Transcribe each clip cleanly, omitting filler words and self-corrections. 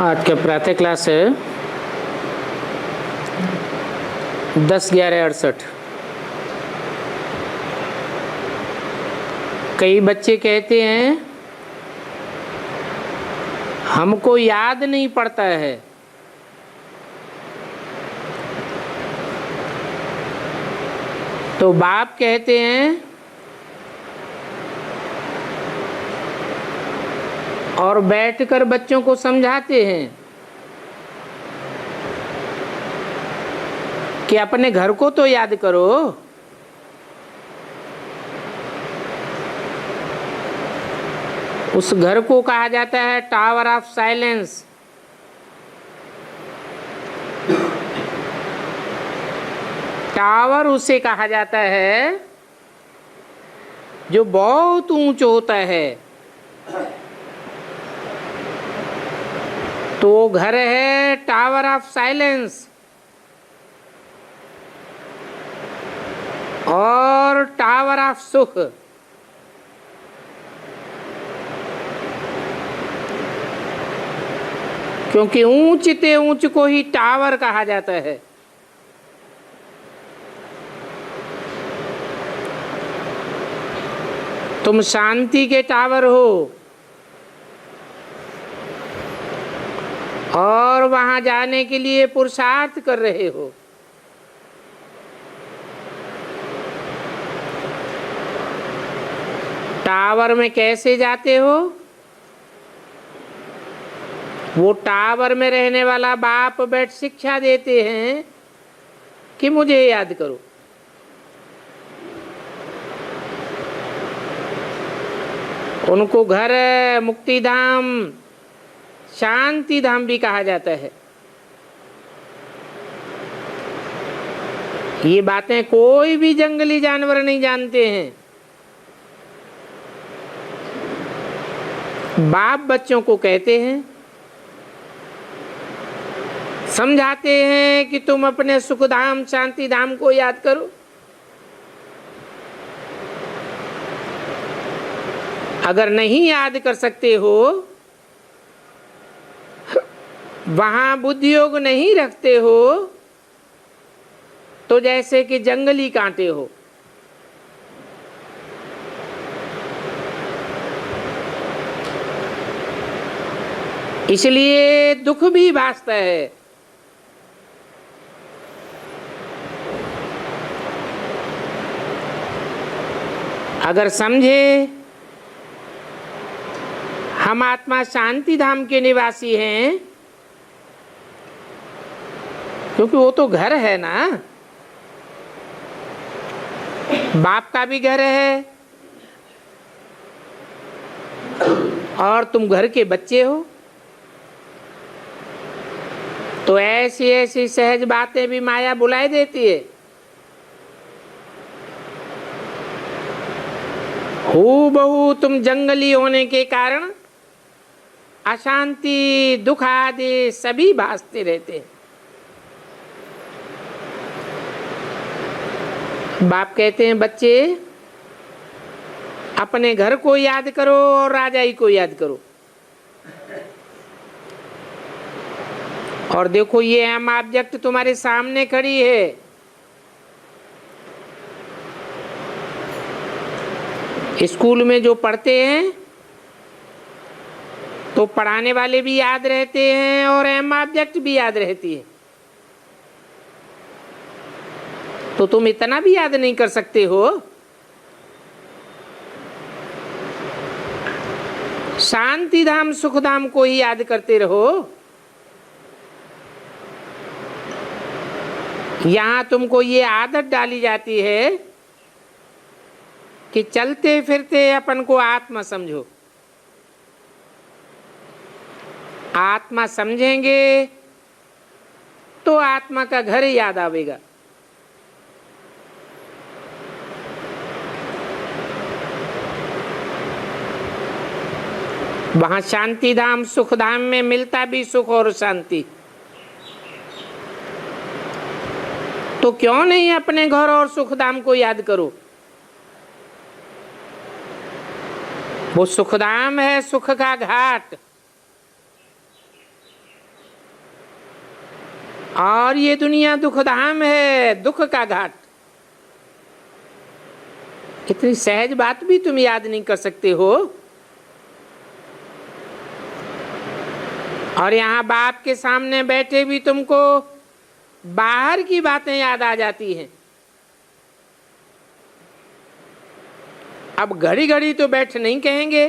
आज का प्रातः क्लास है 10/11/68। कई बच्चे कहते हैं हमको याद नहीं पड़ता है। तो बाप कहते हैं और बैठकर बच्चों को समझाते हैं कि अपने घर को तो याद करो। उस घर को कहा जाता है टावर ऑफ साइलेंस। टावर उसे कहा जाता है जो बहुत ऊंचा होता है। तो घर है टावर ऑफ साइलेंस और टावर ऑफ सुख। क्योंकि ऊंचते ऊंच को ही टावर कहा जाता है। तुम शांति के टावर हो और वहां जाने के लिए पुरुषार्थ कर रहे हो। टावर में कैसे जाते हो? वो टावर में रहने वाला बाप बैठ शिक्षा देते हैं कि मुझे याद करो। उनको घर मुक्ति धाम शांति धाम भी कहा जाता है। ये बातें कोई भी जंगली जानवर नहीं जानते हैं। बाप बच्चों को कहते हैं, समझाते हैं कि तुम अपने सुख धाम शांति धाम को याद करो। अगर नहीं याद कर सकते हो, वहां बुद्धि योग नहीं रखते हो, तो जैसे कि जंगली कांटे हो। इसलिए दुख भी भासता है। अगर समझे हम आत्मा शांति धाम के निवासी हैं, क्योंकि वो तो घर है ना। बाप का भी घर है और तुम घर के बच्चे हो। तो ऐसी ऐसी सहज बातें भी माया बुलाई देती है। हूबहू तुम जंगली होने के कारण अशांति दुख आदि सभी भासते रहते हैं। बाप कहते हैं बच्चे अपने घर को याद करो और राजाई को याद करो। और देखो ये अहम ऑब्जेक्ट तुम्हारे सामने खड़ी है। स्कूल में जो पढ़ते हैं तो पढ़ाने वाले भी याद रहते हैं और अहम ऑब्जेक्ट भी याद रहती है। तो तुम इतना भी याद नहीं कर सकते हो? शांति धाम सुख धाम को ही याद करते रहो। यहां तुमको ये आदत डाली जाती है कि चलते फिरते अपन को आत्मा समझो। आत्मा समझेंगे तो आत्मा का घर याद आवेगा। वहां शांति धाम सुख धाम में मिलता भी सुख और शांति। तो क्यों नहीं अपने घर और सुख धाम को याद करो? वो सुखधाम है, सुख का घाट। और ये दुनिया दुखधाम है, दुख का घाट। इतनी सहज बात भी तुम याद नहीं कर सकते हो, और यहाँ बाप के सामने बैठे भी तुमको बाहर की बातें याद आ जाती हैं। अब घड़ी घड़ी तो बैठ नहीं कहेंगे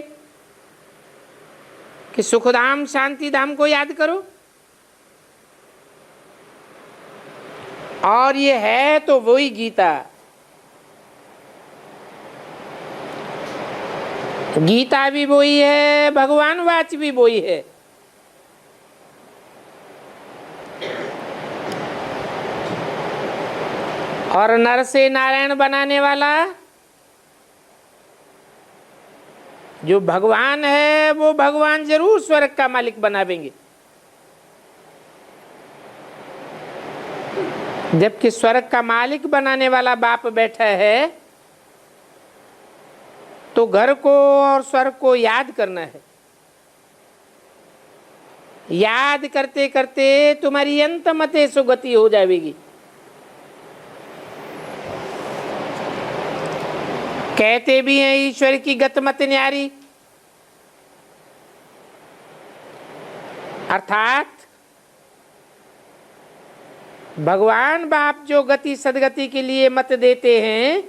कि सुखधाम शांति धाम को याद करो, और ये है तो वही गीता। गीता भी वही है, भगवान वाच भी वही है। और नर से नारायण बनाने वाला जो भगवान है, वो भगवान जरूर स्वर्ग का मालिक बनावेंगे। जबकि स्वर्ग का मालिक बनाने वाला बाप बैठा है, तो घर को और स्वर्ग को याद करना है। याद करते करते तुम्हारी अंतमते सुगति हो जाएगी। कहते भी हैं ईश्वर की गतमत न्यारी, अर्थात भगवान बाप जो गति सदगति के लिए मत देते हैं,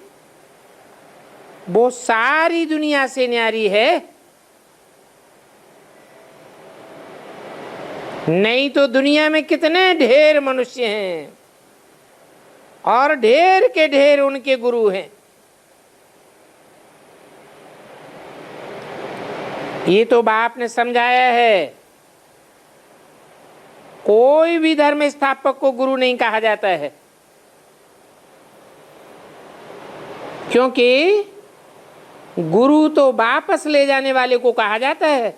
वो सारी दुनिया से न्यारी है। नहीं तो दुनिया में कितने ढेर मनुष्य हैं और ढेर के ढेर उनके गुरु हैं। ये तो बाप ने समझाया है। कोई भी धर्म स्थापक को गुरु नहीं कहा जाता है, क्योंकि गुरु तो वापस ले जाने वाले को कहा जाता है।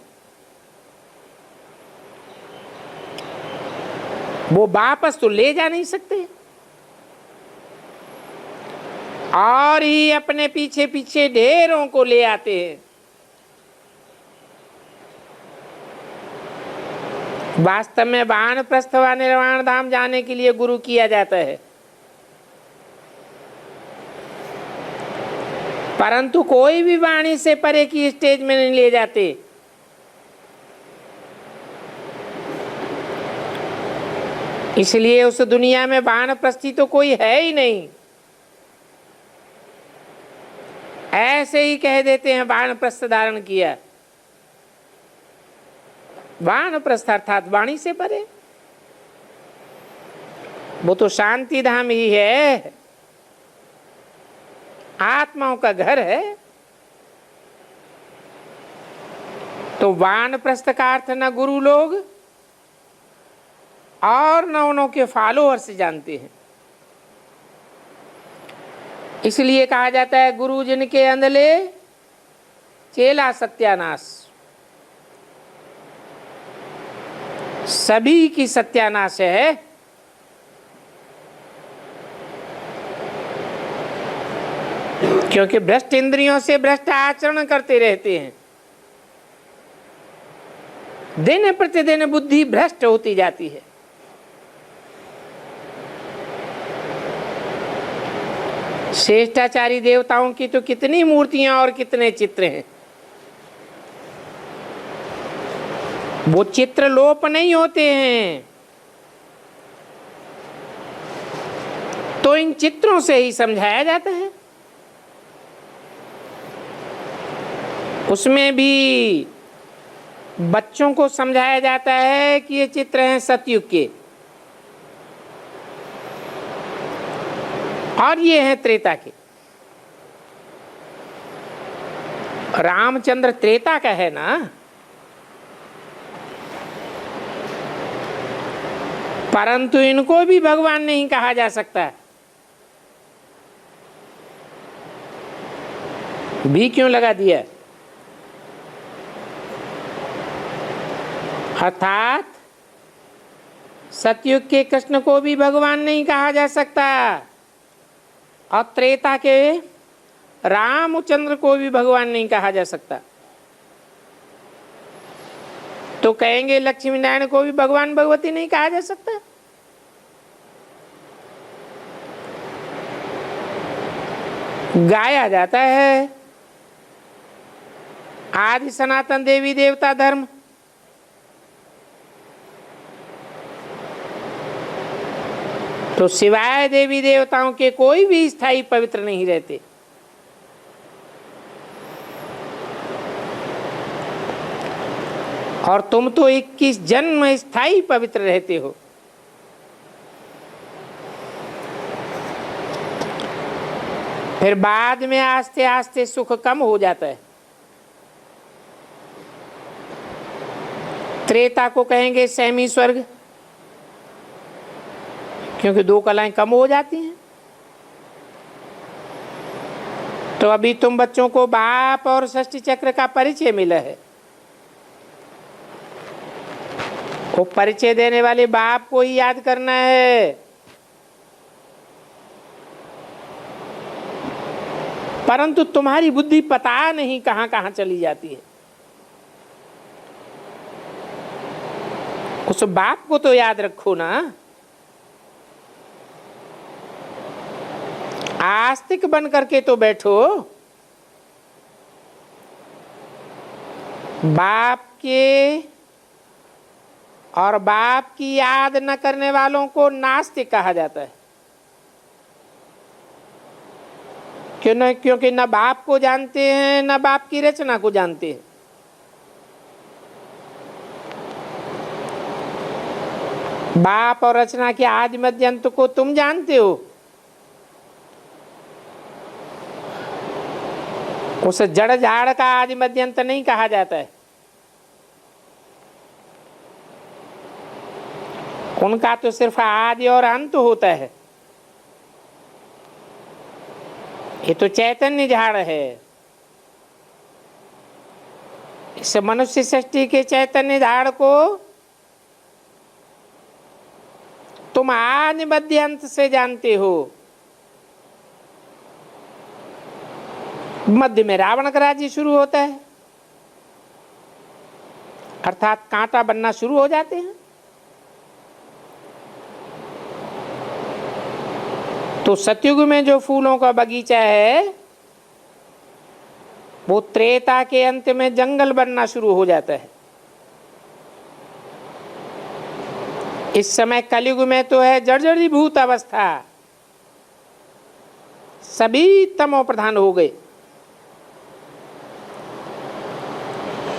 वो वापस तो ले जा नहीं सकते, और ही अपने पीछे पीछे ढेरों को ले आते हैं। वास्तव में वानप्रस्थ व निर्वाण धाम जाने के लिए गुरु किया जाता है, परंतु कोई भी वाणी से परे की स्टेज में नहीं ले जाते। इसलिए उस दुनिया में वानप्रस्थी तो कोई है ही नहीं। ऐसे ही कह देते हैं वानप्रस्थ धारण किया। वानप्रस्थ अर्थात वाणी से परे, वो तो शांति धाम ही है, आत्माओं का घर है। तो वानप्रस्थ का अर्थ न गुरु लोग और न उनके फॉलोअर्स जानते हैं। इसलिए कहा जाता है गुरु जिनके अंधले चेला सत्यानाश। सभी की सत्यानाश है। क्योंकि भ्रष्ट इंद्रियों से भ्रष्ट आचरण करते रहते हैं। दिन प्रतिदिन बुद्धि भ्रष्ट होती जाती है। श्रेष्ठाचारी देवताओं की तो कितनी मूर्तियां और कितने चित्र हैं। वो चित्र लोप नहीं होते हैं, तो इन चित्रों से ही समझाया जाता है। उसमें भी बच्चों को समझाया जाता है कि ये चित्र हैं सतयुग के और ये हैं त्रेता के। रामचंद्र त्रेता का है ना, परंतु इनको भी भगवान नहीं कहा जा सकता। भी क्यों लगा दिया? अर्थात सतयुग के कृष्ण को भी भगवान नहीं कहा जा सकता और त्रेता के रामचंद्र को भी भगवान नहीं कहा जा सकता। तो कहेंगे लक्ष्मी नारायण को भी भगवान भगवती नहीं कहा जा सकता। गाया जाता है आदि सनातन देवी देवता धर्म। तो सिवाय देवी देवताओं के कोई भी स्थायी पवित्र नहीं रहते। और तुम तो 21 जन्म स्थायी पवित्र रहते हो। फिर बाद में आस्ते आस्ते सुख कम हो जाता है। त्रेता को कहेंगे सैमी स्वर्ग, क्योंकि 2 कलाएं कम हो जाती हैं। तो अभी तुम बच्चों को बाप और षष्ठी चक्र का परिचय मिला है। वो परिचय देने वाले बाप को ही याद करना है। परंतु तुम्हारी बुद्धि पता नहीं कहां कहां चली जाती है। उस बाप को तो याद रखो ना। आस्तिक बन करके तो बैठो। बाप के और बाप की याद न करने वालों को नास्तिक कहा जाता है। क्योंकि न बाप को जानते हैं न बाप की रचना को जानते हैं। बाप और रचना के आदि मध्य अंत को तुम जानते हो। उस जड़ झाड़ का आदि मध्य अंत नहीं कहा जाता है। उनका तो सिर्फ आदि और अंत होता है। ये तो चैतन्य झाड़ है। इस मनुष्य सृष्टि के चैतन्य झाड़ को तुम आदि मध्य अंत से जानते हो। मध्य में रावण का राज्य शुरू होता है, अर्थात कांटा बनना शुरू हो जाते हैं। तो सतयुग में जो फूलों का बगीचा है वो त्रेता के अंत में जंगल बनना शुरू हो जाता है। इस समय कलयुग में तो है जर्जरीभूत अवस्था, सभी तमो प्रधान हो गए।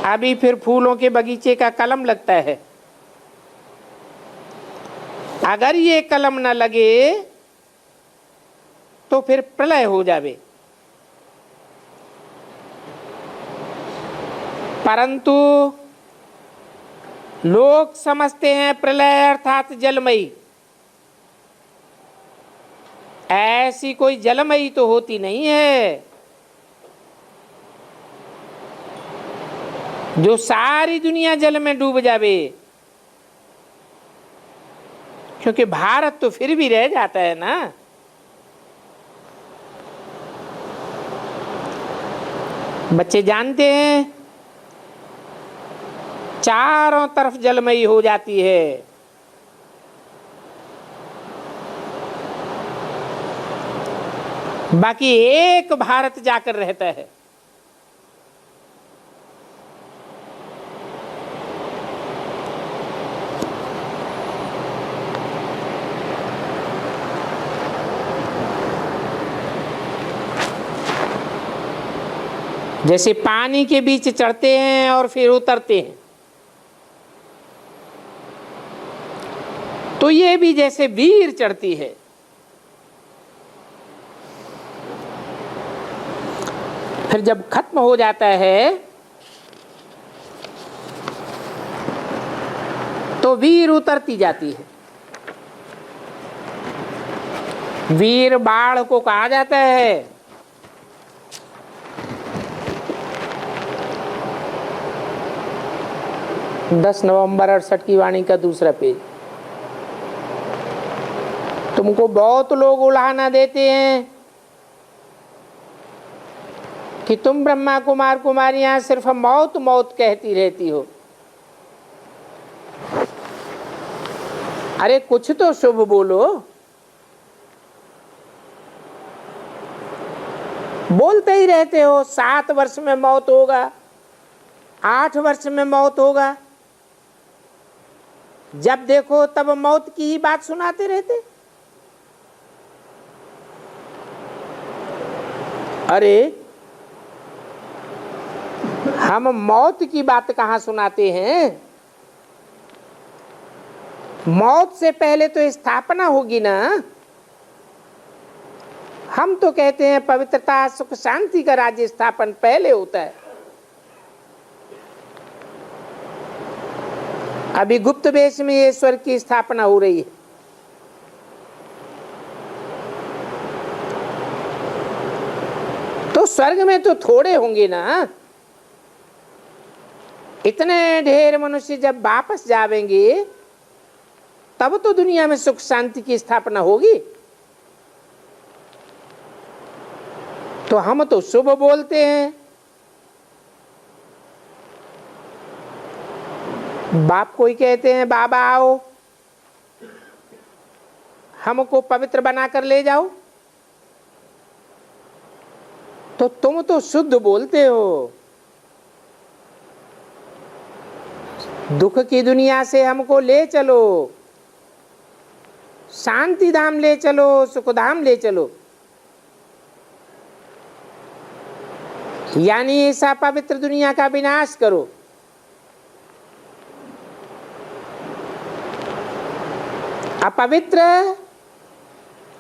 अभी फिर फूलों के बगीचे का कलम लगता है। अगर ये कलम न लगे तो फिर प्रलय हो जावे। परंतु लोग समझते हैं प्रलय अर्थात जलमयी। ऐसी कोई जलमयी तो होती नहीं है जो सारी दुनिया जल में डूब जावे। क्योंकि भारत तो फिर भी रह जाता है ना। बच्चे जानते हैं चारों तरफ जलमयी हो जाती है। बाकी एक भारत जाकर रहता है। जैसे पानी के बीच चढ़ते हैं और फिर उतरते हैं, तो ये भी जैसे वीर चढ़ती है। फिर जब खत्म हो जाता है तो वीर उतरती जाती है। वीर बाढ़ को कहा जाता है। 10 नवंबर 68 की वाणी का दूसरा पेज। तुमको बहुत लोग उलाहना देते हैं कि तुम ब्रह्मा कुमार कुमारियां सिर्फ मौत मौत कहती रहती हो। अरे कुछ तो शुभ बोलो। बोलते ही रहते हो 7 वर्ष में मौत होगा, 8 वर्ष में मौत होगा, जब देखो तब मौत की ही बात सुनाते रहते। अरे हम मौत की बात कहाँ सुनाते हैं? मौत से पहले तो स्थापना होगी ना। हम तो कहते हैं पवित्रता सुख शांति का राज्य स्थापन पहले होता है। अभी गुप्त वेश में ये स्वर्ग की स्थापना हो रही है। तो स्वर्ग में तो थोड़े होंगे ना, इतने ढेर मनुष्य जब वापस जावेंगे तब तो दुनिया में सुख शांति की स्थापना होगी। तो हम तो शुभ बोलते हैं। बाप कोई कहते हैं बाबा आओ हमको पवित्र बनाकर ले जाओ, तो तुम तो शुद्ध बोलते हो। दुख की दुनिया से हमको ले चलो, शांति धाम ले चलो, सुख धाम ले चलो, यानी ऐसा पवित्र दुनिया का विनाश करो। अपवित्र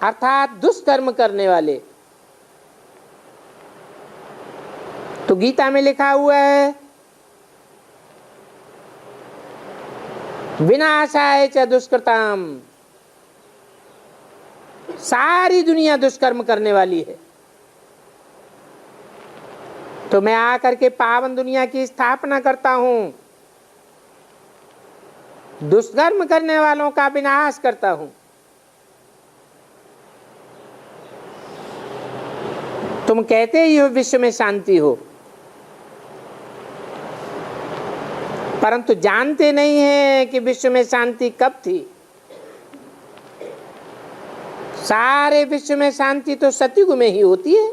अर्थात दुष्कर्म करने वाले, तो गीता में लिखा हुआ है विनाशाय च दुष्कृताम, सारी दुनिया दुष्कर्म करने वाली है। तो मैं आकर के पावन दुनिया की स्थापना करता हूं, दुष्कर्म करने वालों का विनाश करता हूं। तुम कहते ही हो विश्व में शांति हो, परंतु जानते नहीं हैं कि विश्व में शांति कब थी। सारे विश्व में शांति तो सतयुग में ही होती है।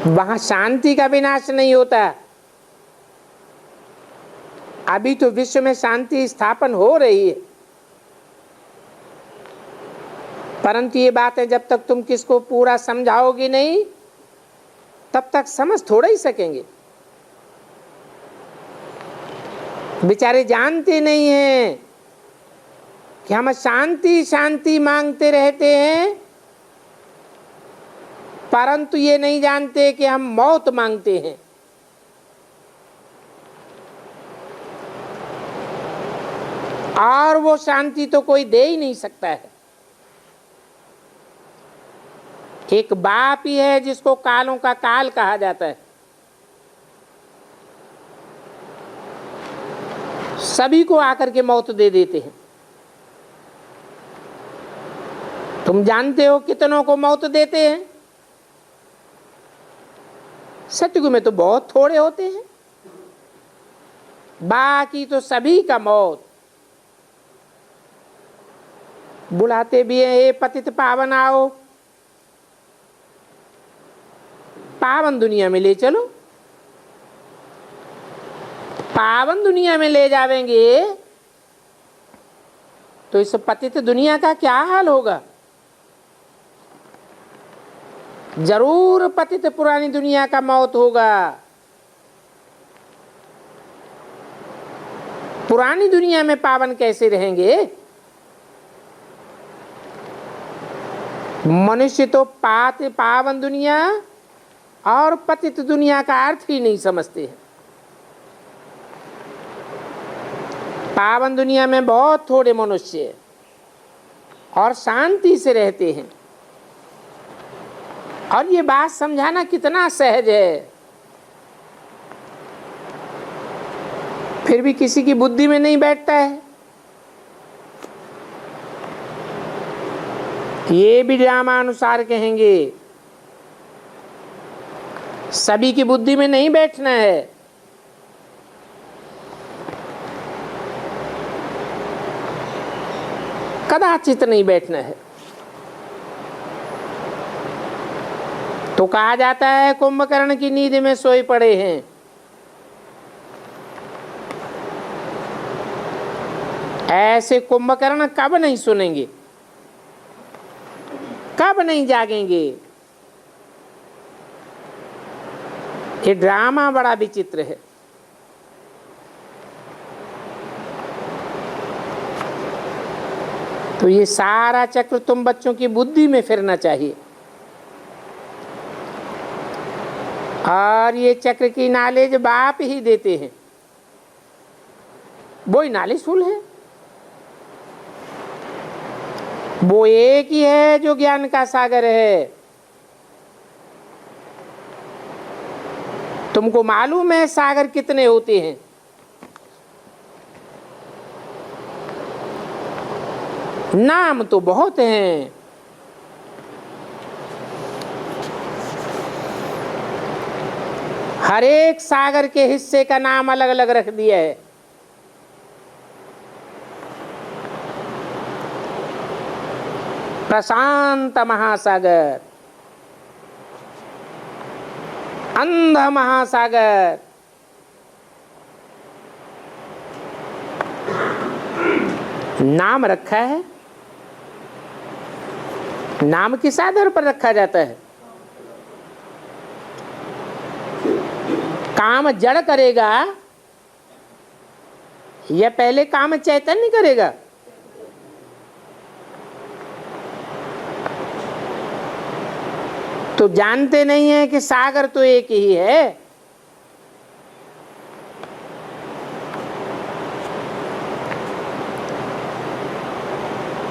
वहां शांति का विनाश नहीं होता। अभी तो विश्व में शांति स्थापन हो रही है, परंतु ये बातें जब तक तुम किसको पूरा समझाओगे नहीं तब तक समझ थोड़ा ही सकेंगे। बेचारे जानते नहीं हैं कि हम शांति शांति मांगते रहते हैं, परंतु ये नहीं जानते कि हम मौत मांगते हैं। और वो शांति तो कोई दे ही नहीं सकता है। एक बाप ही है जिसको कालों का काल कहा जाता है। सभी को आकर के मौत दे देते हैं। तुम जानते हो कितनों को मौत देते हैं? सतयुग में तो बहुत थोड़े होते हैं, बाकी तो सभी का मौत। बुलाते भी हैं, ए पतित पावन आओ, पावन दुनिया में ले चलो। पावन दुनिया में ले जावेंगे तो इस पतित दुनिया का क्या हाल होगा? जरूर पतित पुरानी दुनिया का मौत होगा। पुरानी दुनिया में पावन कैसे रहेंगे? मनुष्य तो पावन दुनिया और पतित दुनिया का अर्थ ही नहीं समझते हैं। पावन दुनिया में बहुत थोड़े मनुष्य और शांति से रहते हैं, और ये बात समझाना कितना सहज है, फिर भी किसी की बुद्धि में नहीं बैठता है। ये भी रामानुसार कहेंगे, सभी की बुद्धि में नहीं बैठना है। कदाचित नहीं बैठना है। तो कहा जाता है कुंभकर्ण की नींद में सोए पड़े हैं। ऐसे कुंभकर्ण कब नहीं सुनेंगे, कब नहीं जागेंगे। ये ड्रामा बड़ा विचित्र है। तो ये सारा चक्र तुम बच्चों की बुद्धि में फिरना चाहिए। और ये चक्र की नॉलेज बाप ही देते हैं, वो ही नॉलेजफुल है। वो एक ही है जो ज्ञान का सागर है। तुमको मालूम है सागर कितने होते हैं? नाम तो बहुत हैं। हर एक सागर के हिस्से का नाम अलग अलग रख दिया है। प्रशांत महासागर, अंध महासागर, नाम रखा है। नाम किस आधार पर रखा जाता है? काम जड़ करेगा या पहले काम चैतन्य करेगा? तो जानते नहीं है कि सागर तो एक ही है।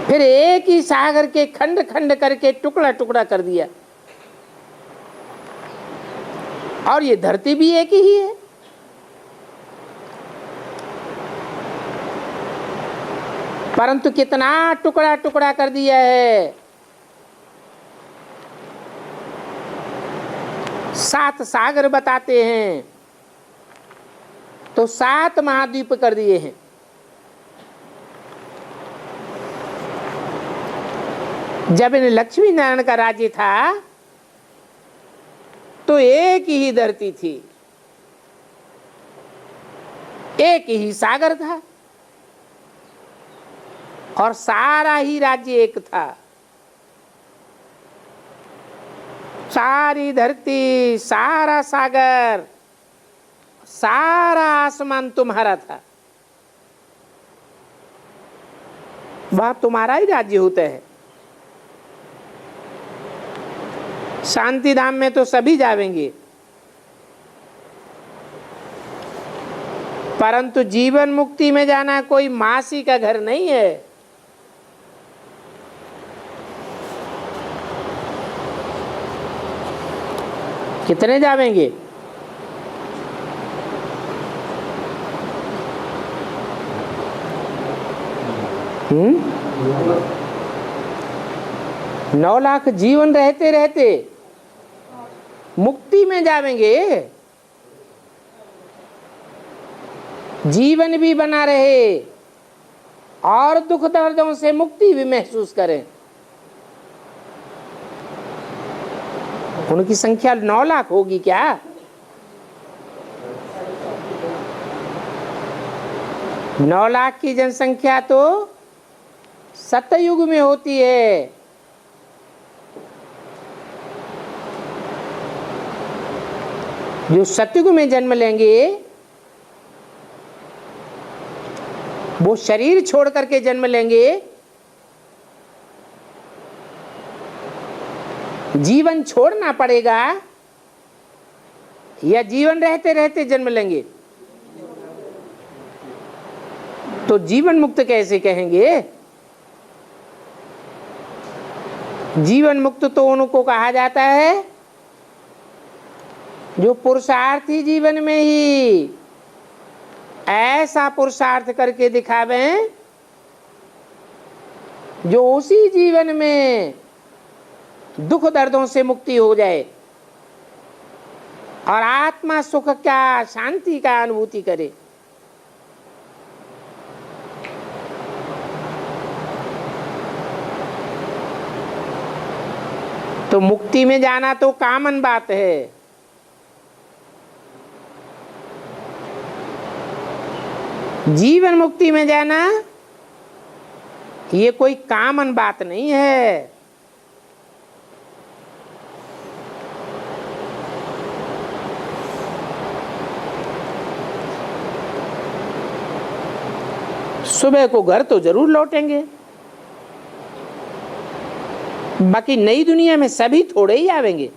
फिर एक ही सागर के खंड खंड करके टुकड़ा टुकड़ा कर दिया। और ये धरती भी एक ही है। परंतु कितना टुकड़ा टुकड़ा कर दिया है। 7 सागर बताते हैं तो 7 महाद्वीप कर दिए हैं। जब इन लक्ष्मी नारायण का राज्य था तो एक ही धरती थी, एक ही सागर था और सारा ही राज्य एक था। सारी धरती, सारा सागर, सारा आसमान तुम्हारा था। वह तुम्हारा ही राज्य होता है। शांति धाम में तो सभी जावेंगे, परंतु जीवन मुक्ति में जाना कोई मासी का घर नहीं है। कितने जावेंगे? हम्म, 9 लाख जीवन रहते रहते मुक्ति में जावेंगे। जीवन भी बना रहे और दुख दर्दों से मुक्ति भी महसूस करें। उनकी संख्या 9 लाख होगी क्या? नौ लाख की जनसंख्या तो सतयुग में होती है। जो सतयुग में जन्म लेंगे वो शरीर छोड़ करके जन्म लेंगे, जीवन छोड़ना पड़ेगा या जीवन रहते रहते जन्म लेंगे? तो जीवन मुक्त कैसे कहेंगे? जीवन मुक्त तो उनको कहा जाता है जो पुरुषार्थी जीवन में ही ऐसा पुरुषार्थ करके दिखावे जो उसी जीवन में दुख दर्दों से मुक्ति हो जाए और आत्मा सुख का, शांति का अनुभूति करे। तो मुक्ति में जाना तो कॉमन बात है, जीवन मुक्ति में जाना ये कोई कॉमन बात नहीं है। सुबह को घर तो जरूर लौटेंगे, बाकी नई दुनिया में सभी थोड़े ही आवेंगे,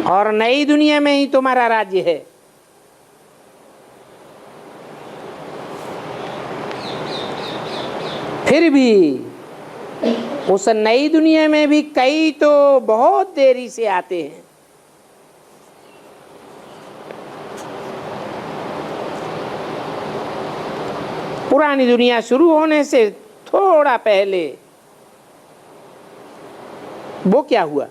और नई दुनिया में ही तुम्हारा राज्य है। फिर भी उस नई दुनिया में भी कई तो बहुत देरी से आते हैं। पुरानी दुनिया शुरू होने से थोड़ा पहले वो क्या हुआ?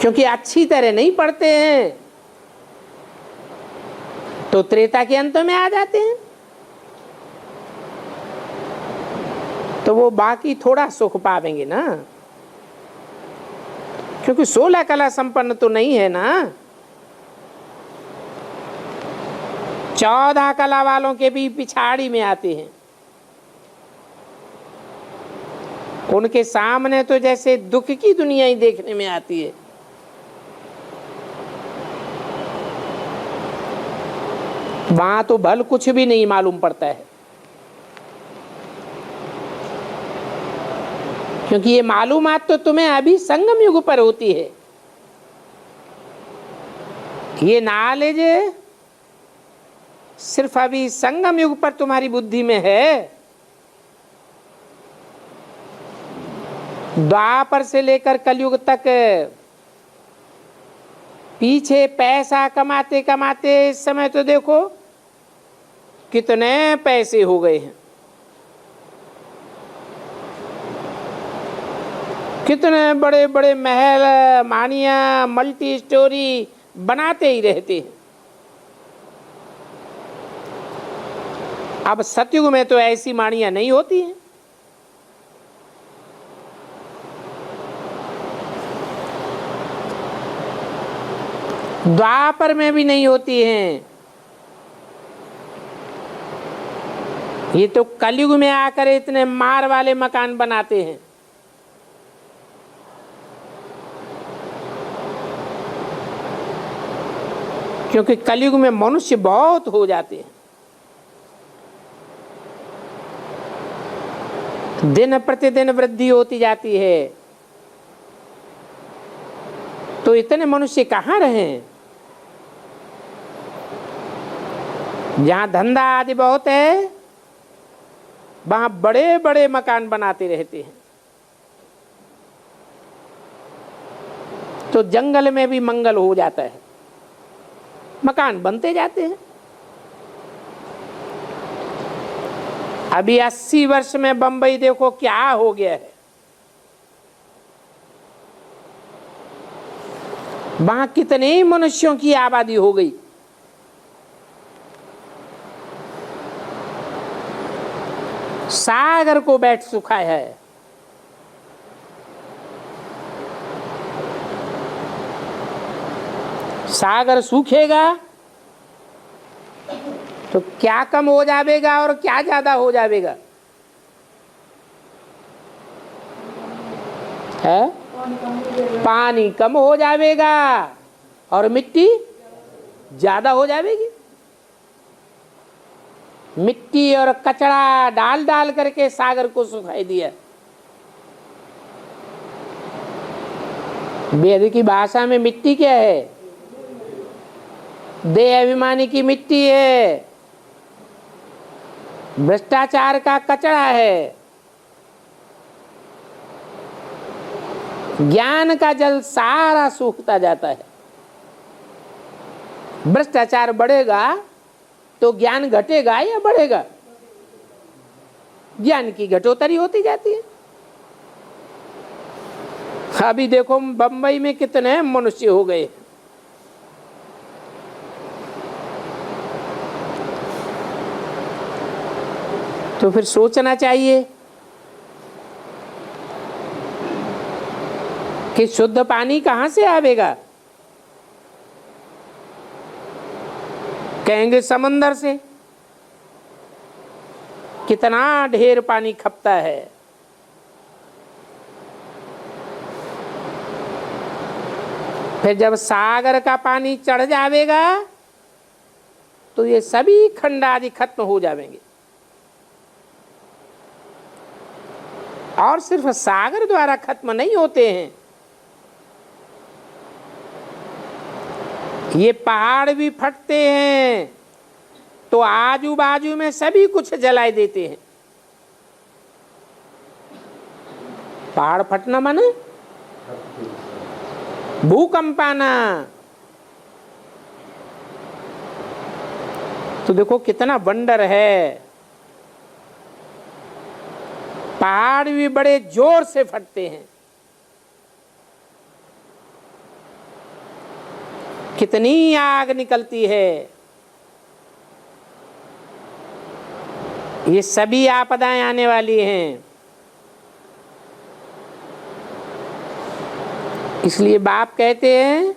क्योंकि अच्छी तरह नहीं पढ़ते हैं तो त्रेता के अंत में आ जाते हैं, तो वो बाकी थोड़ा सुख पावेंगे ना, क्योंकि 16 कला संपन्न तो नहीं है ना। 14 कला वालों के भी पिछाड़ी में आते हैं, उनके सामने तो जैसे दुख की दुनिया ही देखने में आती है। वहां तो भल कुछ भी नहीं मालूम पड़ता है, क्योंकि ये मालूमात तो तुम्हें अभी संगम युग पर होती है। ये नॉलेज सिर्फ अभी संगम युग पर तुम्हारी बुद्धि में है। द्वापर से लेकर कलयुग तक पीछे पैसा कमाते कमाते इस समय तो देखो कितने पैसे हो गए हैं, कितने बड़े बड़े महल मानिया मल्टी स्टोरी बनाते ही रहते हैं। अब सतयुग में तो ऐसी मानिया नहीं होती हैं। द्वापर में भी नहीं होती हैं। ये तो कलयुग में आकर इतने मार वाले मकान बनाते हैं। क्योंकि कलयुग में मनुष्य बहुत हो जाते हैं, दिन प्रतिदिन वृद्धि होती जाती है, तो इतने मनुष्य कहाँ रहे? जहां धंधा आदि बहुत है वहां बड़े बड़े मकान बनाते रहते हैं, तो जंगल में भी मंगल हो जाता है, मकान बनते जाते हैं। अभी 80 वर्ष में बंबई देखो क्या हो गया है। वहां कितने मनुष्यों की आबादी हो गई। सागर को बैठ सुखा है। सागर सूखेगा तो क्या कम हो जाएगा और क्या ज्यादा हो जाएगा? है पानी कम हो जाएगा और मिट्टी ज्यादा हो जाएगी। मिट्टी और कचरा डाल डाल करके सागर को सुखाई दिया। वेद की भाषा में मिट्टी क्या है? देह अभिमानी की मिट्टी है, भ्रष्टाचार का कचरा है, ज्ञान का जल सारा सूखता जाता है। भ्रष्टाचार बढ़ेगा तो ज्ञान घटेगा या बढ़ेगा? ज्ञान की घटोतरी होती जाती है। अभी देखो बंबई में कितने मनुष्य हो गए। तो फिर सोचना चाहिए कि शुद्ध पानी कहां से आवेगा। कहेंगे समंदर से। कितना ढेर पानी खपता है। फिर जब सागर का पानी चढ़ जाएगा तो ये सभी खंड आदि खत्म हो जाएंगे। और सिर्फ सागर द्वारा खत्म नहीं होते हैं, ये पहाड़ भी फटते हैं तो आजू बाजू में सभी कुछ जलाए देते हैं। पहाड़ फटना माने भूकंप आना। तो देखो कितना वंडर है। पहाड़ भी बड़े जोर से फटते हैं। कितनी आग निकलती है। ये सभी आपदाएं आने वाली हैं। इसलिए बाप कहते हैं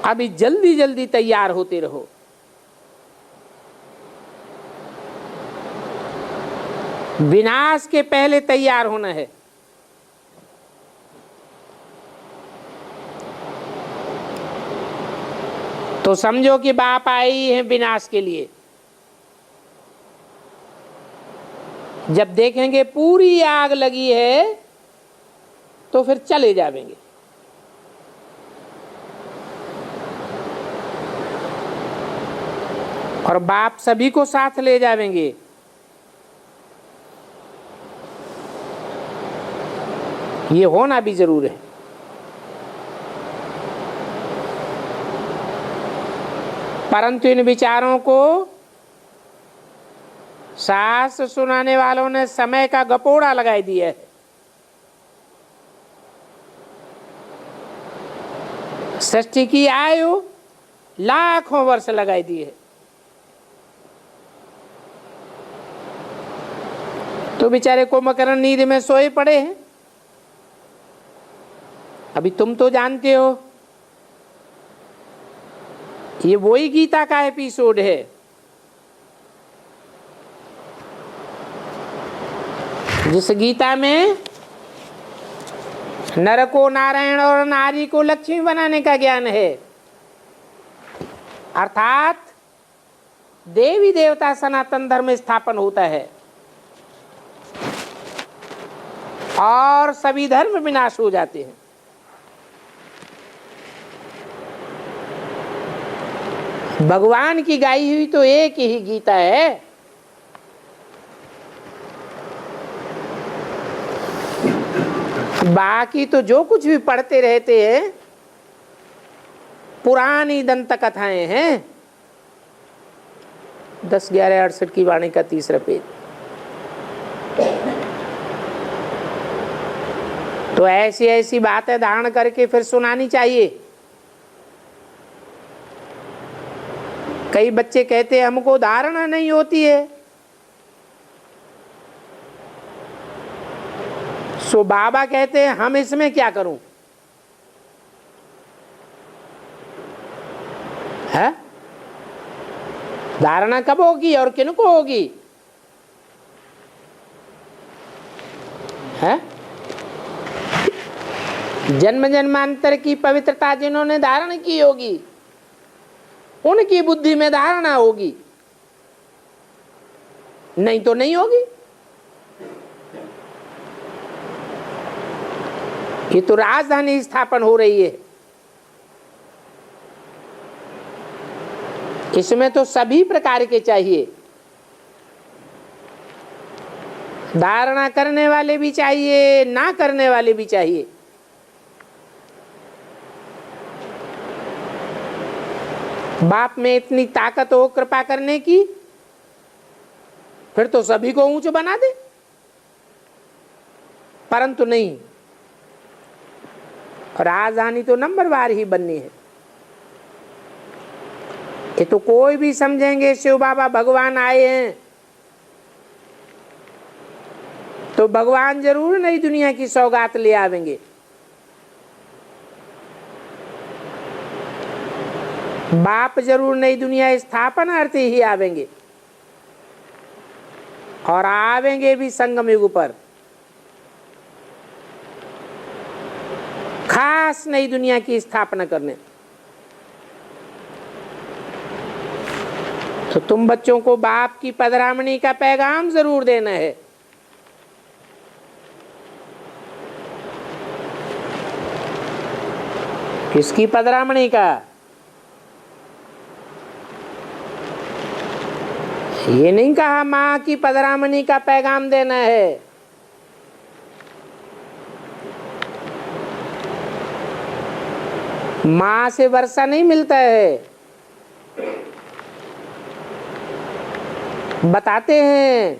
अभी जल्दी जल्दी तैयार होते रहो। विनाश के पहले तैयार होना है। तो समझो कि बाप आई है विनाश के लिए। जब देखेंगे पूरी आग लगी है तो फिर चले जाएंगे। और बाप सभी को साथ ले जाएंगे। ये होना भी जरूर है। परंतु इन विचारों को शास्त्र सुनाने वालों ने समय का गपोड़ा लगाई दिया है। सृष्टि की आयु लाखों वर्ष लगाई दी है। तो बेचारे कुंभकर्ण नींद में सोए पड़े हैं। अभी तुम तो जानते हो ये वही गीता का एपिसोड है। जिस गीता में नर को नारायण और नारी को लक्ष्मी बनाने का ज्ञान है। अर्थात देवी देवता सनातन धर्म स्थापन होता है और सभी धर्म विनाश हो जाते हैं। भगवान की गाई हुई तो एक ही गीता है। बाकी तो जो कुछ भी पढ़ते रहते हैं पुरानी दंत कथाएं हैं। 10-11-68 की वाणी का 3रा पेज। तो ऐसी ऐसी बातें धारण करके फिर सुनानी चाहिए। कई बच्चे कहते हैं हमको धारणा नहीं होती है। सो बाबा कहते हैं हम इसमें क्या करूं है? धारणा कब होगी और किनको होगी है? जन्म जन्मांतर की पवित्रता जिन्होंने धारण की होगी उनकी बुद्धि में धारणा होगी, नहीं तो नहीं होगी। ये तो राजधानी स्थापन हो रही है। इसमें तो सभी प्रकार के चाहिए। धारणा करने वाले भी चाहिए, ना करने वाले भी चाहिए। बाप में इतनी ताकत हो कृपा करने की, फिर तो सभी को ऊंच बना दे। परंतु नहीं, राजधानी तो नंबरवार ही बननी है। ये तो कोई भी समझेंगे शिव बाबा भगवान आए हैं तो भगवान जरूर नई दुनिया की सौगात ले आवेंगे। बाप जरूर नई दुनिया स्थापना अर्थ ही आवेंगे, और आवेंगे भी संगम युग पर, खास नई दुनिया की स्थापना करने। तो तुम बच्चों को बाप की पधरामणी का पैगाम जरूर देना है। किसकी पधरामणी का? ये नहीं कहा माँ की पधरामणी का पैगाम देना है। माँ से वर्षा नहीं मिलता है। बताते हैं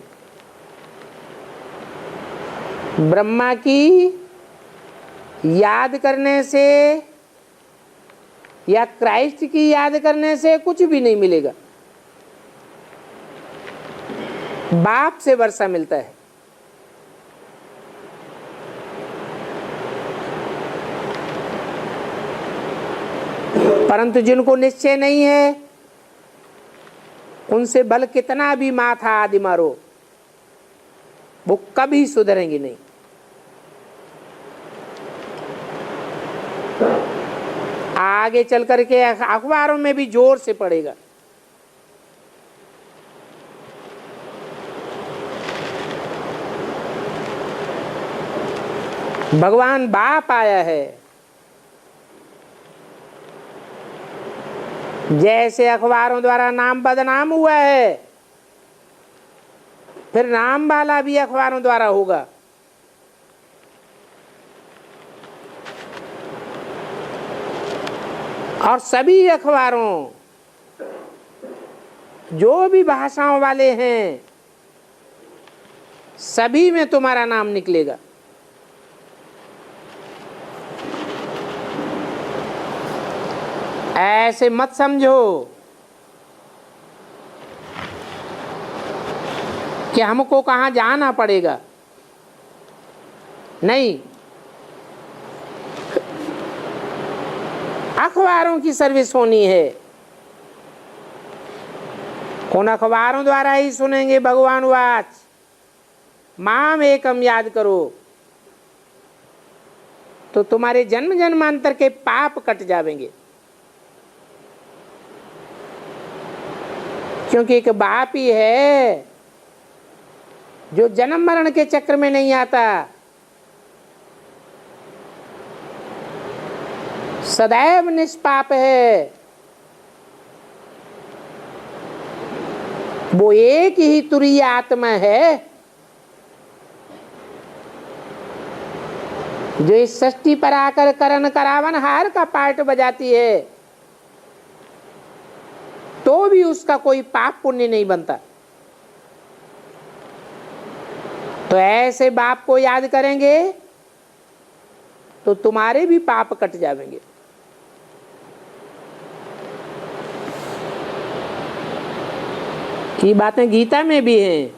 ब्रह्मा की याद करने से या क्राइस्ट की याद करने से कुछ भी नहीं मिलेगा, बाप से वर्षा मिलता है। परंतु जिनको निश्चय नहीं है, उनसे बल कितना भी माथा आदि मारो, वो कभी सुधरेंगी नहीं। आगे चल करके अखबारों में भी जोर से पड़ेगा। भगवान बाप आया है। जैसे अखबारों द्वारा नाम बदनाम हुआ है, फिर नाम वाला भी अखबारों द्वारा होगा। और सभी अखबारों, जो भी भाषाओं वाले हैं, सभी में तुम्हारा नाम निकलेगा। ऐसे मत समझो कि हमको कहाँ जाना पड़ेगा। नहीं, अखबारों की सर्विस होनी है। उन अखबारों द्वारा ही सुनेंगे भगवान वाच, माम एकम याद करो, तो तुम्हारे जन्म जन्मांतर के पाप कट जाएंगे। क्योंकि एक बाप ही है जो जन्म मरण के चक्र में नहीं आता, सदैव निष्पाप है। वो एक ही तुरीय आत्मा है जो इस सृष्टि पर आकर करण करावन हार का पार्ट बजाती है, तो भी उसका कोई पाप पुण्य नहीं बनता। तो ऐसे बाप को याद करेंगे तो तुम्हारे भी पाप कट जाएंगे। ये बातें गीता में भी हैं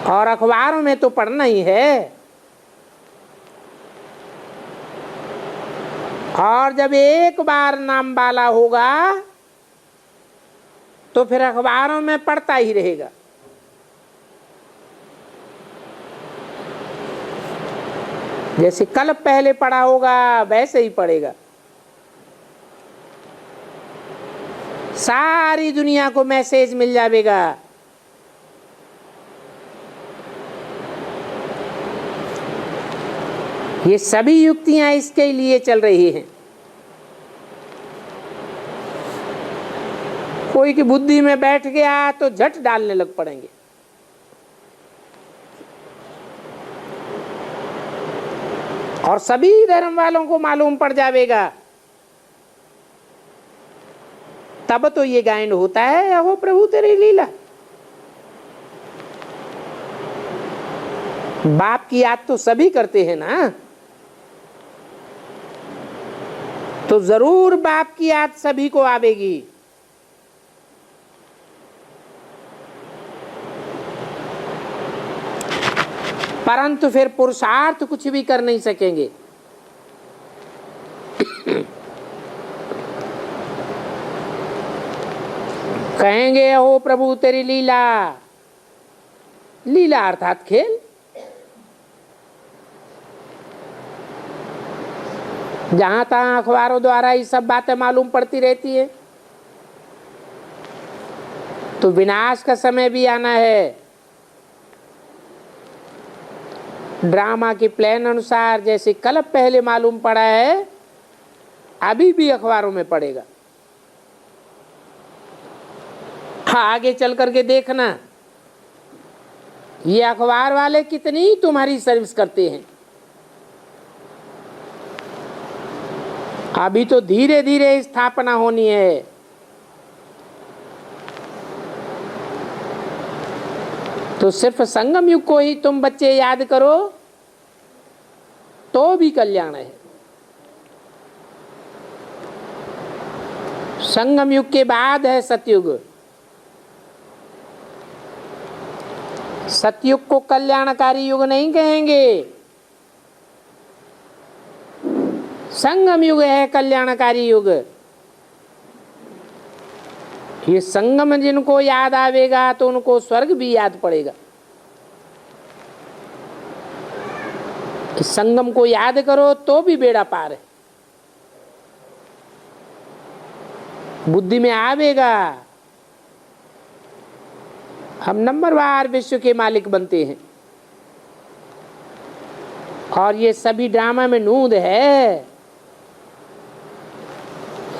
और अखबारों में तो पढ़ना ही है। और जब एक बार नाम वाला होगा तो फिर अखबारों में पढ़ता ही रहेगा। जैसे कल पहले पढ़ा होगा वैसे ही पढ़ेगा। सारी दुनिया को मैसेज मिल जाएगा। ये सभी युक्तियां इसके लिए चल रही हैं। कोई की बुद्धि में बैठ गया तो झट डालने लग पड़ेंगे। और सभी धर्म वालों को मालूम पड़ जाएगा। तब तो ये गायन होता है, अहो प्रभु तेरी लीला। बाप की याद तो सभी करते हैं ना, तो जरूर बाप की याद सभी को आवेगी। परंतु फिर पुरुषार्थ कुछ भी कर नहीं सकेंगे। कहेंगे हो प्रभु तेरी लीला, लीला अर्थात खेल। जहां तहां अखबारों द्वारा ये सब बातें मालूम पड़ती रहती है। तो विनाश का समय भी आना है। ड्रामा के प्लान अनुसार जैसे कल पहले मालूम पड़ा है, अभी भी अखबारों में पड़ेगा। आगे चल करके देखना ये अखबार वाले कितनी तुम्हारी सर्विस करते हैं। अभी तो धीरे धीरे स्थापना होनी है। तो सिर्फ संगम युग को ही तुम बच्चे याद करो तो भी कल्याण है। संगम युग के बाद है सतयुग। सतयुग को कल्याणकारी युग नहीं कहेंगे, संगम युग है कल्याणकारी युग। ये संगम जिनको याद आवेगा तो उनको स्वर्ग भी याद पड़ेगा। इस संगम को याद करो तो भी बेड़ा पार है। बुद्धि में आवेगा हम नंबरवार विश्व के मालिक बनते हैं। और ये सभी ड्रामा में नूंद है।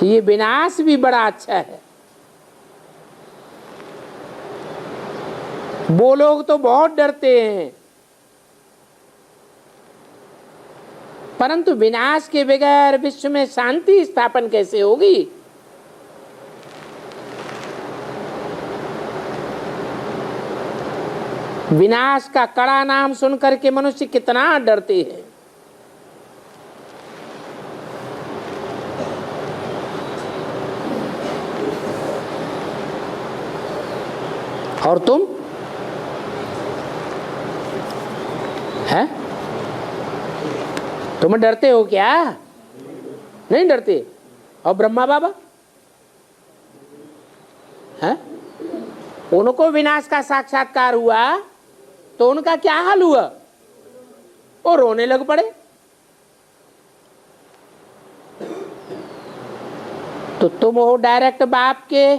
ये विनाश भी बड़ा अच्छा है। वो लोग तो बहुत डरते हैं, परंतु विनाश के बगैर विश्व में शांति स्थापन कैसे होगी? विनाश का कड़ा नाम सुनकर के मनुष्य कितना डरते हैं। और तुम हैं? तुम डरते हो क्या? नहीं डरते। और ब्रह्मा बाबा हैं? उनको विनाश का साक्षात्कार हुआ तो उनका क्या हाल हुआ? वो रोने लग पड़े। तो तुम हो डायरेक्ट बाप के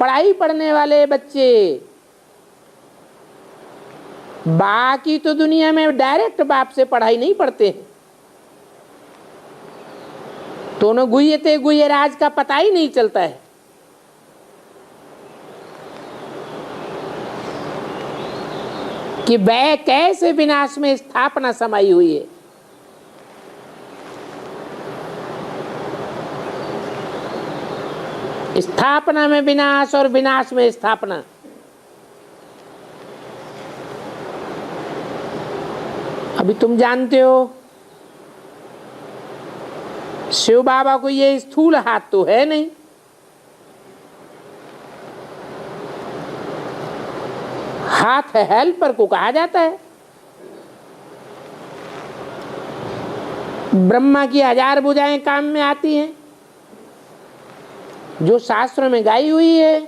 पढ़ाई पढ़ने वाले बच्चे। बाकी तो दुनिया में डायरेक्ट बाप से पढ़ाई नहीं पढ़ते हैं। तो उन्हें गुह्यते गुह्य राज का पता ही नहीं चलता है। कि वह कैसे विनाश में स्थापना समाई हुई है। स्थापना में विनाश और विनाश में स्थापना। अभी तुम जानते हो शिव बाबा को ये स्थूल हाथ तो है नहीं। हाथ हेल्पर को कहा जाता है। ब्रह्मा की 1000 भुजाएं काम में आती हैं जो शास्त्रों में गाई हुई है।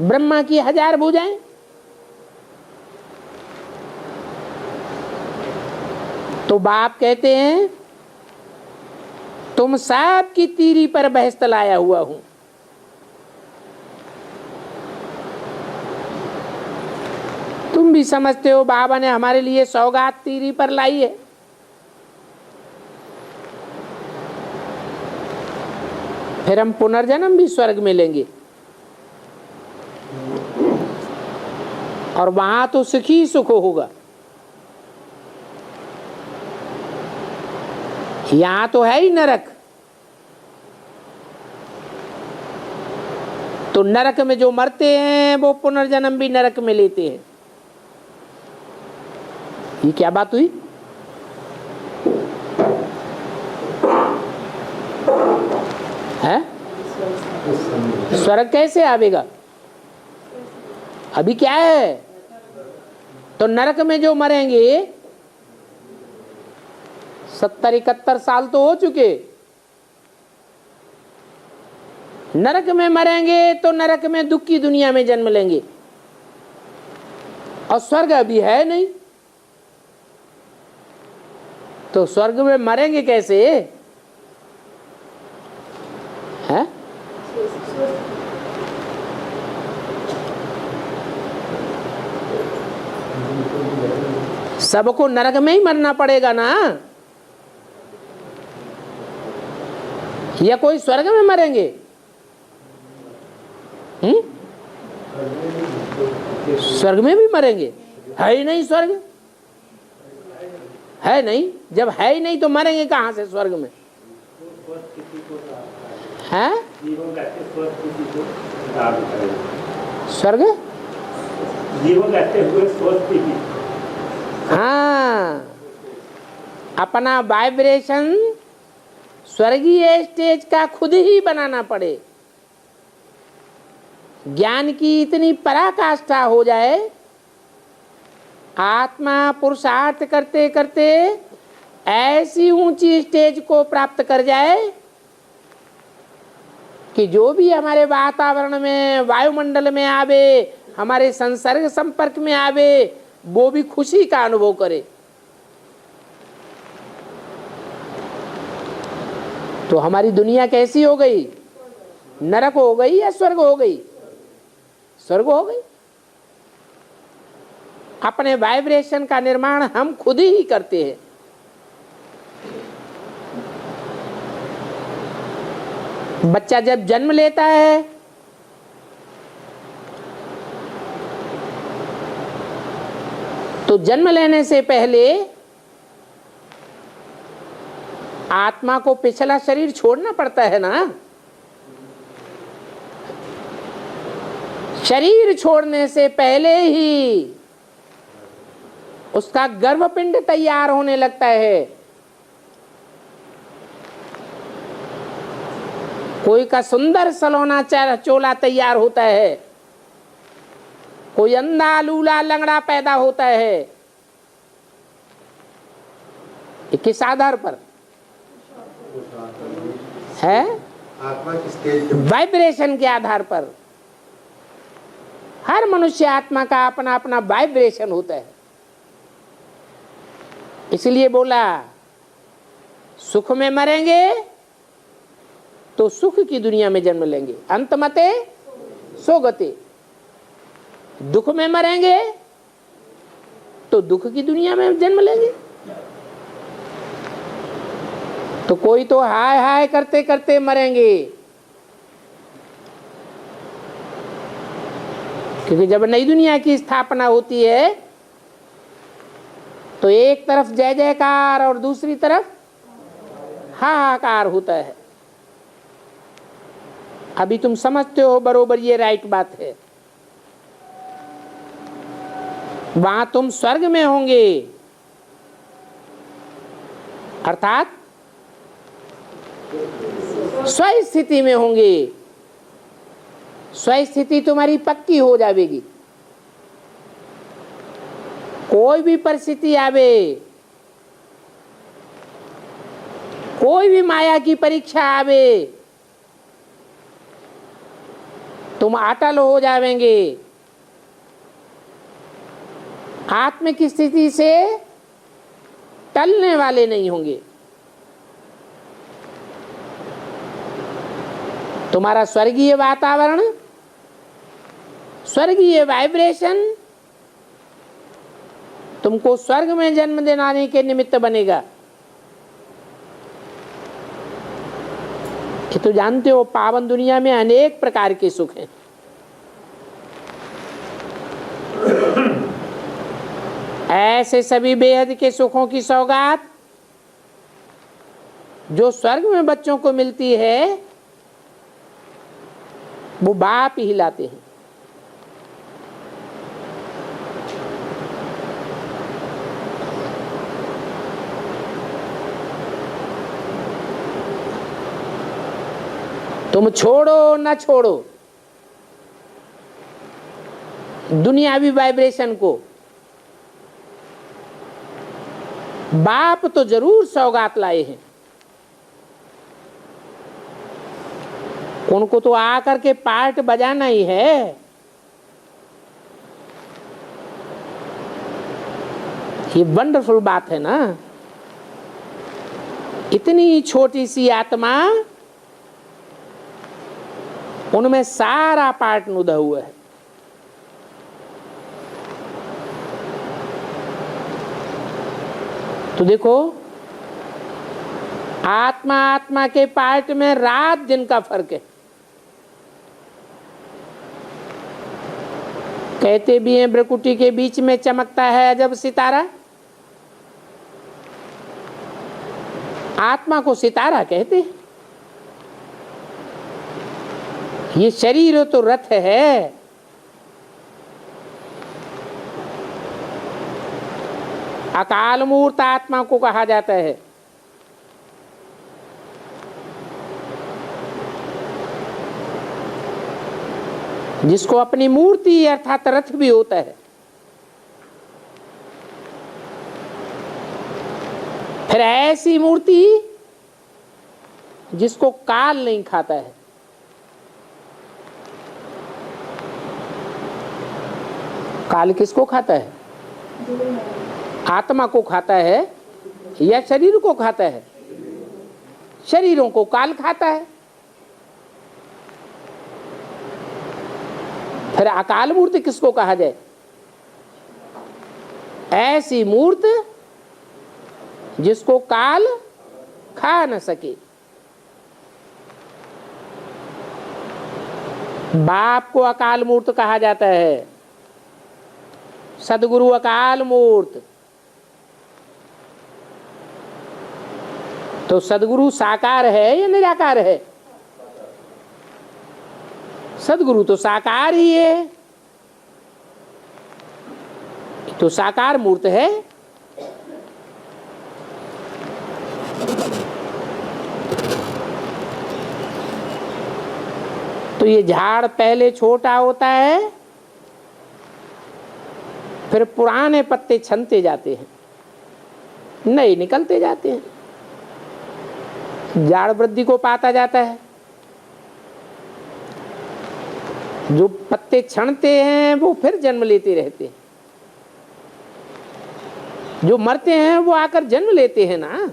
ब्रह्मा की 1000 भुजाएं। तो बाप कहते हैं तुम सब की तीरी पर बहस्त लाया हुआ हूं। तुम भी समझते हो बाबा ने हमारे लिए सौगात तीरी पर लाई है। फिर हम पुनर्जन्म भी स्वर्ग में लेंगे और वहां तो सुख ही सुख होगा। यहां तो है ही नरक। तो नरक में जो मरते हैं वो पुनर्जन्म भी नरक में लेते हैं। ये क्या बात हुई? है स्वर्ग कैसे आवेगा? अभी क्या है? तो नरक में जो मरेंगे 70-71 साल तो हो चुके, नरक में मरेंगे तो नरक में दुख की दुनिया में जन्म लेंगे, और स्वर्ग अभी है नहीं, तो स्वर्ग में मरेंगे कैसे? है सबको नरक में ही मरना पड़ेगा ना, या कोई स्वर्ग में मरेंगे? स्वर्ग में भी मरेंगे? है ही नहीं स्वर्ग, है नहीं। जब है ही नहीं तो मरेंगे कहां से स्वर्ग में? है स्वर्ग? हाँ, अपना वाइब्रेशन स्वर्गीय स्टेज का खुद ही बनाना पड़े। ज्ञान की इतनी पराकाष्ठा हो जाए, आत्मा पुरुषार्थ करते करते ऐसी ऊंची स्टेज को प्राप्त कर जाए कि जो भी हमारे वातावरण में, वायुमंडल में आवे, हमारे संसर्ग संपर्क में आवे, वो भी खुशी का अनुभव करे। तो हमारी दुनिया कैसी हो गई? नरक हो गई या स्वर्ग हो गई? स्वर्ग हो गई। अपने वाइब्रेशन का निर्माण हम खुद ही करते हैं। बच्चा जब जन्म लेता है तो जन्म लेने से पहले आत्मा को पिछला शरीर छोड़ना पड़ता है ना। शरीर छोड़ने से पहले ही उसका गर्भपिंड तैयार होने लगता है। कोई का सुंदर सलोना चोला तैयार होता है, कोई अंधा लूला लंगड़ा पैदा होता है। ये किस आधार पर है? आत्मा की स्टेज, वाइब्रेशन के आधार पर। हर मनुष्य आत्मा का अपना अपना वाइब्रेशन होता है। इसलिए बोला सुख में मरेंगे तो सुख की दुनिया में जन्म लेंगे, अंतमते सोगते। दुख में मरेंगे तो दुख की दुनिया में जन्म लेंगे। तो कोई तो हाय हाय करते करते मरेंगे, क्योंकि जब नई दुनिया की स्थापना होती है तो एक तरफ जय जयकार और दूसरी तरफ हाहाकार होता है। अभी तुम समझते हो बरोबर, ये राइट बात है। वहां तुम स्वर्ग में होंगे, अर्थात स्वस्थिति में होंगे। स्वस्थिति तुम्हारी पक्की हो जाएगी। कोई भी परिस्थिति आवे, कोई भी माया की परीक्षा आवे, तुम अटल हो जाएंगे। आत्म की स्थिति से टलने वाले नहीं होंगे। तुम्हारा स्वर्गीय वातावरण, स्वर्गीय वाइब्रेशन तुमको स्वर्ग में जन्म दिलाने के निमित्त बनेगा। ये तो जानते हो, पावन दुनिया में अनेक प्रकार के सुख हैं। ऐसे सभी बेहद के सुखों की सौगात जो स्वर्ग में बच्चों को मिलती है, वो बाप ही लाते हैं। तुम छोड़ो न छोड़ो, दुनियावी वाइब्रेशन को। बाप तो जरूर सौगात लाए हैं, उनको तो आकर के पार्ट बजाना ही है। ये वंडरफुल बात है ना। इतनी छोटी सी आत्मा, उनमें सारा पार्ट नुदा हुआ है। तो देखो, आत्मा आत्मा के पार्ट में रात दिन का फर्क है। कहते भी हैं भ्रकुटी के बीच में चमकता है अजब सितारा। आत्मा को सितारा कहते हैं। ये शरीर तो रथ है। अकाल मूर्त आत्मा को कहा जाता है। जिसको अपनी मूर्ति अर्थात रथ भी होता है। फिर ऐसी मूर्ति जिसको काल नहीं खाता है। काल किसको खाता है? आत्मा को खाता है या शरीर को खाता है? शरीरों को काल खाता है। फिर अकाल मूर्ति किसको कहा जाए? ऐसी मूर्त जिसको काल खा न सके। बाप को अकाल मूर्त कहा जाता है। सदगुरु अकाल मूर्त। तो सदगुरु साकार है या निराकार है? सदगुरु तो साकार ही है, तो साकार मूर्त है। तो ये झाड़ पहले छोटा होता है, फिर पुराने पत्ते छनते जाते हैं, नए निकलते जाते हैं। झाड़ वृद्धि को पाता जाता है। जो पत्ते छनते हैं वो फिर जन्म लेते रहते हैं। जो मरते हैं वो आकर जन्म लेते हैं ना।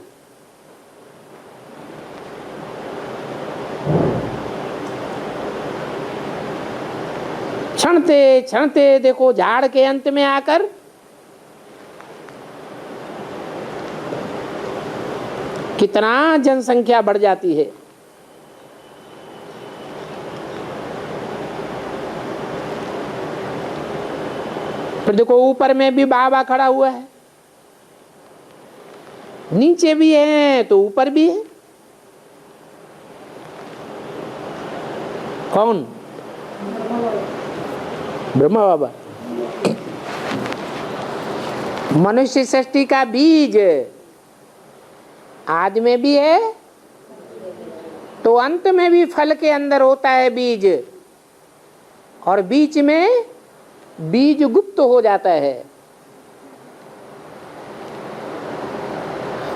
छनते छनते देखो झाड़ के अंत में आकर कितना जनसंख्या बढ़ जाती है। फिर देखो ऊपर में भी बाबा खड़ा हुआ है, नीचे भी है तो ऊपर भी है। कौन? ब्रह्मा बाबा। मनुष्य सृष्टि का बीज आज में भी है, तो अंत में भी फल के अंदर होता है बीज, और बीच में बीज गुप्त हो जाता है।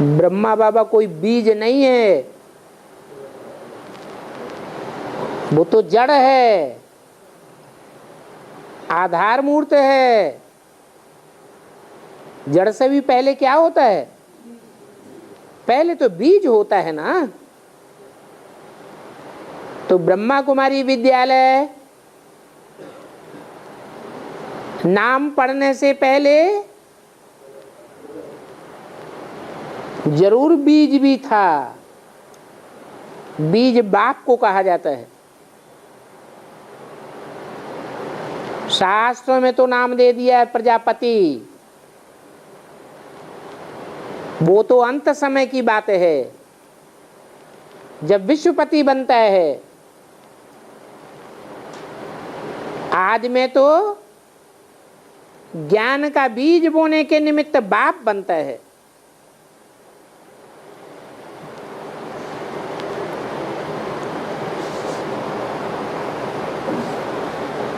ब्रह्मा बाबा कोई बीज नहीं है, वो तो जड़ है, आधार मूर्त है। जड़ से भी पहले क्या होता है? पहले तो बीज होता है ना। तो ब्रह्मा कुमारी विद्यालय नाम पढ़ने से पहले जरूर बीज भी था। बीज बाप को कहा जाता है। शास्त्रों में तो नाम दे दिया है प्रजापति, वो तो अंत समय की बात है जब विश्वपति बनता है। आज में तो ज्ञान का बीज बोने के निमित्त बाप बनता है।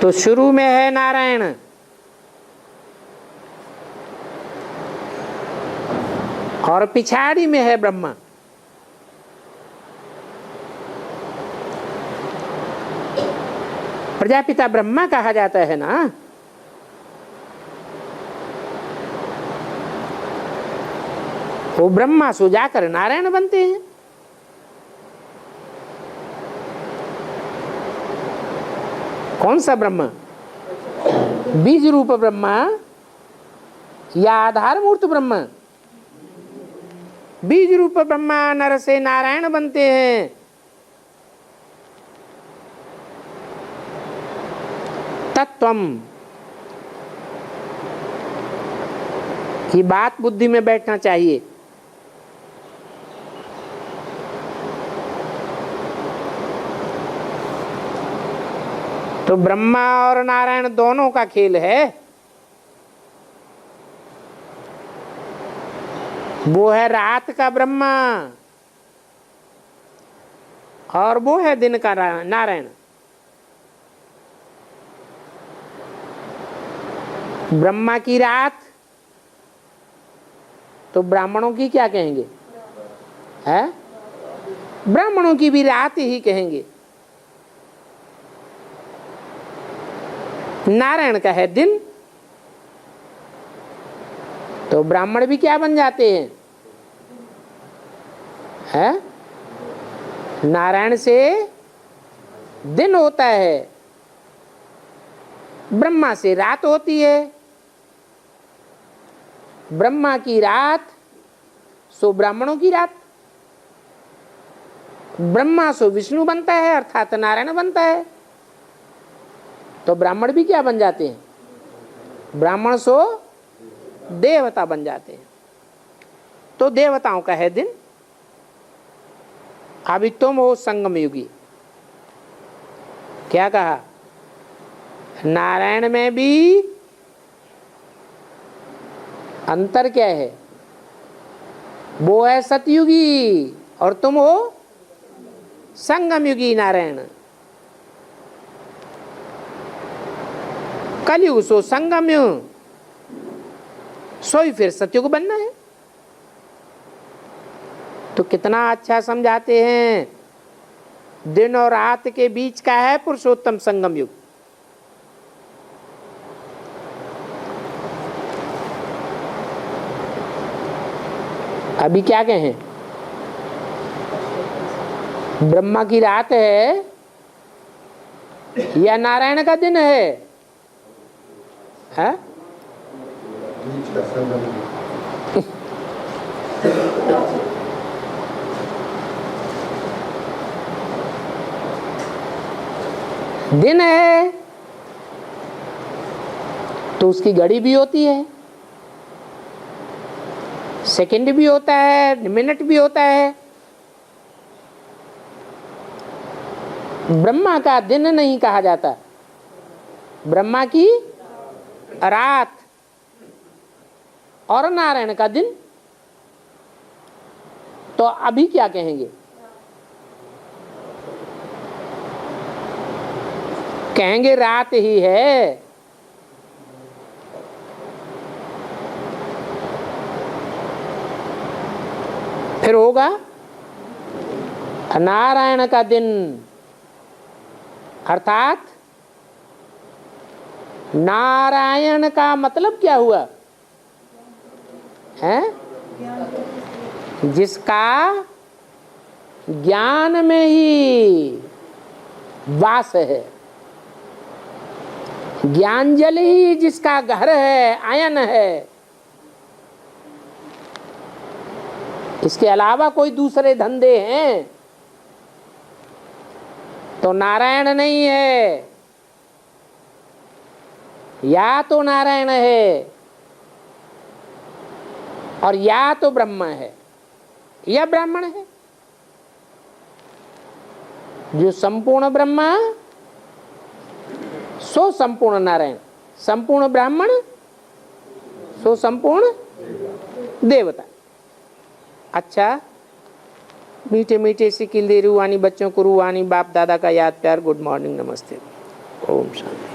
तो शुरू में है नारायण, और पिछाड़ी में है ब्रह्मा। प्रजापिता ब्रह्मा कहा जाता है ना। वो ब्रह्मा सो जाकर नारायण बनते हैं। कौन सा ब्रह्मा? बीज रूप ब्रह्मा या आधार मूर्त ब्रह्मा? बीज रूप ब्रह्मा नर से नारायण बनते हैं। तत्वम, ये बात बुद्धि में बैठना चाहिए। तो ब्रह्मा और नारायण दोनों का खेल है। वो है रात का ब्रह्मा और वो है दिन का नारायण। ब्रह्मा की रात तो ब्राह्मणों की क्या कहेंगे? है ब्राह्मणों की भी रात ही कहेंगे। नारायण का है दिन, तो ब्राह्मण भी क्या बन जाते हैं? है नारायण से दिन होता है, ब्रह्मा से रात होती है। ब्रह्मा की रात सो ब्राह्मणों की रात। ब्रह्मा सो विष्णु बनता है अर्थात नारायण बनता है, तो ब्राह्मण भी क्या बन जाते हैं? ब्राह्मण सो देवता बन जाते हैं। तो देवताओं का है दिन। अभी तुम हो संगम युगी। क्या कहा? नारायण में भी अंतर क्या है? वो है सतयुगी और तुम हो संगम युगी नारायण। कलयुग सो संगम युग, सोई फिर सतयुग बनना है। तो कितना अच्छा समझाते हैं। दिन और रात के बीच का है पुरुषोत्तम संगम युग। अभी क्या कहें? ब्रह्मा की रात है या नारायण का दिन है? बीच का संगम। दिन है तो उसकी घड़ी भी होती है, सेकंड भी होता है, मिनट भी होता है। ब्रह्मा का दिन नहीं कहा जाता, ब्रह्मा की रात और नारायण का दिन। तो अभी क्या कहेंगे? कहेंगे रात ही है। फिर होगा नारायण का दिन, अर्थात नारायण का मतलब क्या हुआ? है जिसका ज्ञान में ही वास है, ज्ञान जल ही जिसका घर है, आयन है। इसके अलावा कोई दूसरे धंधे हैं तो नारायण नहीं है। या तो नारायण है और या तो ब्रह्मा है या ब्राह्मण है। जो संपूर्ण ब्रह्मा सो संपूर्ण नारायण, संपूर्ण ब्राह्मण सो संपूर्ण देवता। अच्छा, मीठे मीठे सिकिल दे रूहानी बच्चों को रूहानी बाप दादा का याद प्यार। गुड मॉर्निंग, नमस्ते, ओम शांति।